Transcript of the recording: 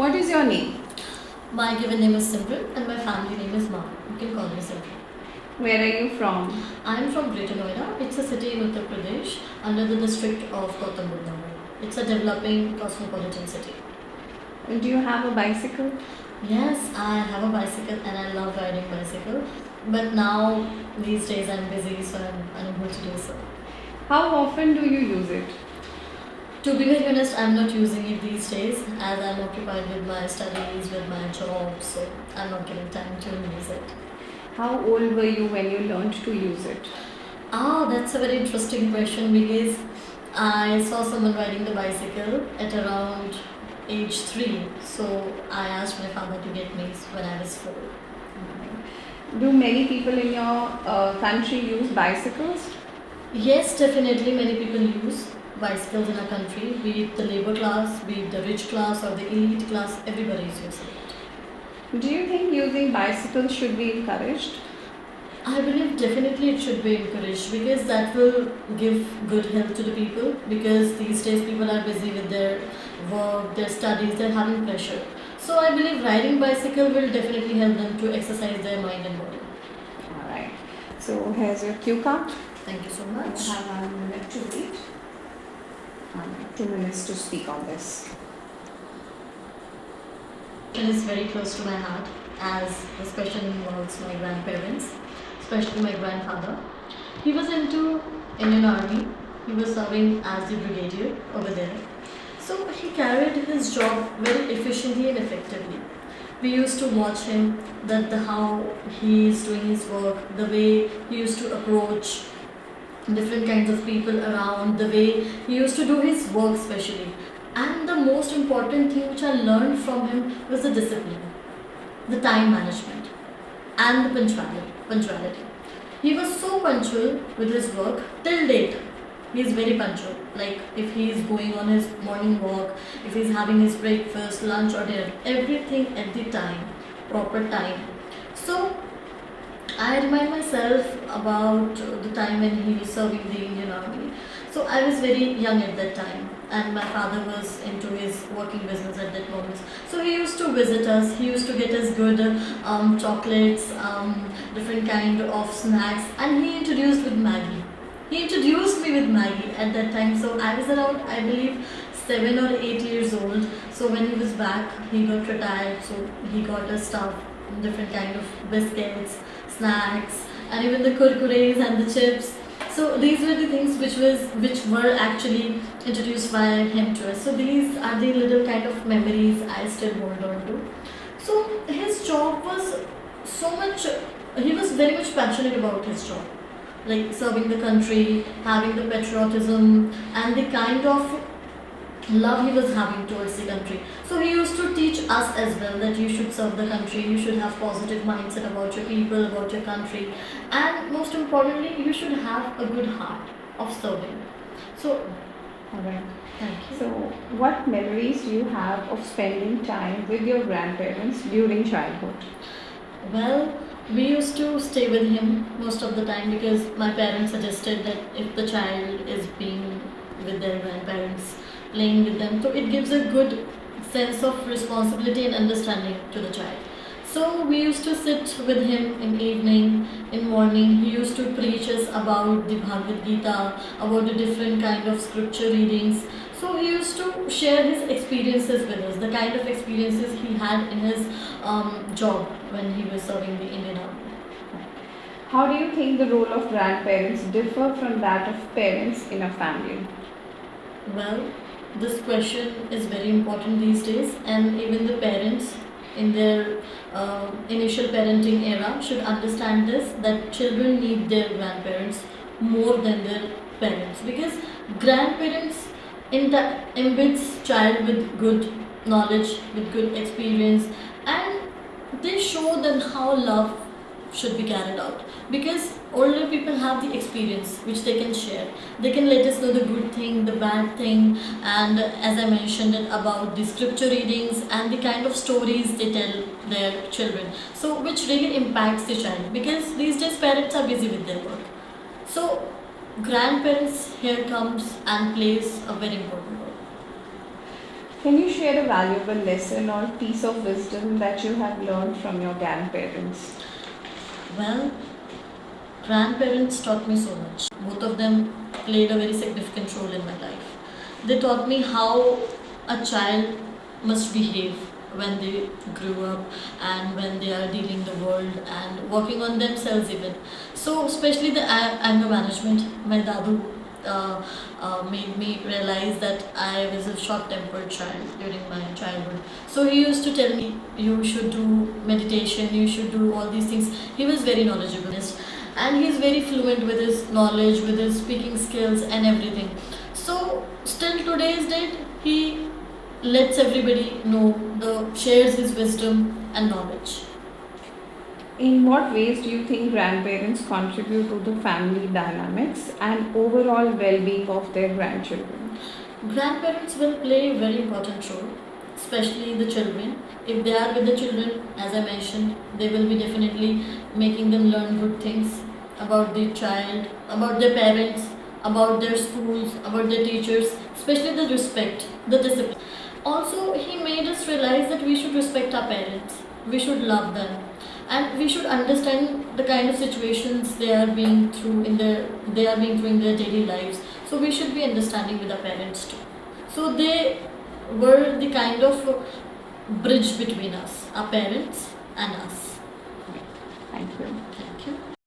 What is your name? My given name is Simran and my family name is Maan. You can call me Simran. Where are you from? I am from Greater Noida. It's a city in Uttar Pradesh under the district of Gautam Buddha Nagar. It's a developing cosmopolitan city. Do you have a bicycle? Yes, I have a bicycle and I love riding bicycle. But now, these days I'm busy so I'm unable to do so. How often do you use it? To be very honest, I'm not using it these days as I'm occupied with my studies, with my job, so I'm not getting time to use it. How old were you when you learned to use it? That's a very interesting question because I saw someone riding the bicycle at around age 3. So I asked my father to get me when I was 4. Do many people in your country use bicycles? Yes, definitely many people use bicycles in our country, be it the labor class, be it the rich class or the elite class, everybody is using it. Do you think using bicycles should be encouraged? I believe definitely it should be encouraged because that will give good health to the people because these days people are busy with their work, their studies, they're having pressure. So I believe riding bicycle will definitely help them to exercise their mind and body. Alright. So here's your cue card. Thank you so You much. have 1 minute to read. 2 minutes to speak on this. It is very close to my heart as this question involves my grandparents, especially my grandfather. He was into Indian Army. He was serving as the brigadier over there. So he carried his job very efficiently and effectively. We used to watch him, how he is doing his work, the way he used to approach different kinds of people around, the way he used to do his work especially. And the most important thing which I learned from him was the discipline, the time management, and the punctuality. He was so punctual with his work till date. He is very punctual. Like if he is going on his morning walk, if he is having his breakfast, lunch, or dinner, everything at the time, proper time. So I remind myself about the time when he was serving the Indian Army. So I was very young at that time, and my father was into his working business at that moment. So he used to visit us. He used to get us good chocolates, different kind of snacks, and he introduced with Maggie. He introduced me with Maggie at that time. So I was around, I believe, 7 or 8 years old. So when he was back, he got retired. So he got us stuff, different kind of biscuits, snacks, and even the kurkures and the chips. So these were the things which were actually introduced by him to us. So these are the little kind of memories I still hold on to. So his job was so much. He was very much passionate about his job, like serving the country, having the patriotism, and the kind of love he was having towards the country. So he used to teach us as well that you should serve the country, you should have positive mindset about your people, about your country, and most importantly, you should have a good heart of serving. So, Alright. thank you. So, what memories do you have of spending time with your grandparents during childhood? Well, we used to stay with him most of the time because my parents suggested that if the child is being with their grandparents, playing with them, so it gives a good sense of responsibility and understanding to the child. So we used to sit with him in evening, in morning. He used to preach us about the Bhagavad Gita, about the different kind of scripture readings. So he used to share his experiences with us, the kind of experiences he had in his job when he was serving the Indian Army. How do you think the role of grandparents differ from that of parents in a family? Well, this question is very important these days, and even the parents in their initial parenting era should understand this that children need their grandparents more than their parents because grandparents embeds child with good knowledge, with good experience, and they show them how love should be carried out because older people have the experience which they can share. They can let us know the good thing, the bad thing, and as I mentioned it about the scripture readings and the kind of stories they tell their children, so which really impacts the child because these days parents are busy with their work. So grandparents here comes and plays a very important role. Can you share a valuable lesson or piece of wisdom that you have learned from your grandparents? Well, grandparents taught me so much. Both of them played a very significant role in my life. They taught me how a child must behave when they grew up and when they are dealing the world and working on themselves even. So especially the anger management, my dadu made me realize that I was a short-tempered child during my childhood. So he used to tell me, you should do meditation, you should do all these things. He was very knowledgeable and he is very fluent with his knowledge, with his speaking skills and everything. So still today's date, he lets everybody know, shares his wisdom and knowledge. In what ways do you think grandparents contribute to the family dynamics and overall well being of their grandchildren? Grandparents will play a very important role, especially the children. If they are with the children, as I mentioned, they will be definitely making them learn good things about the child, about their parents, about their schools, about their teachers, especially the respect, the discipline. Also, he made us realize that we should respect our parents, we should love them, and we should understand the kind of situations they are being through in their daily lives. So we should be understanding with our parents too. So they were the kind of bridge between us, our parents and us. Thank you.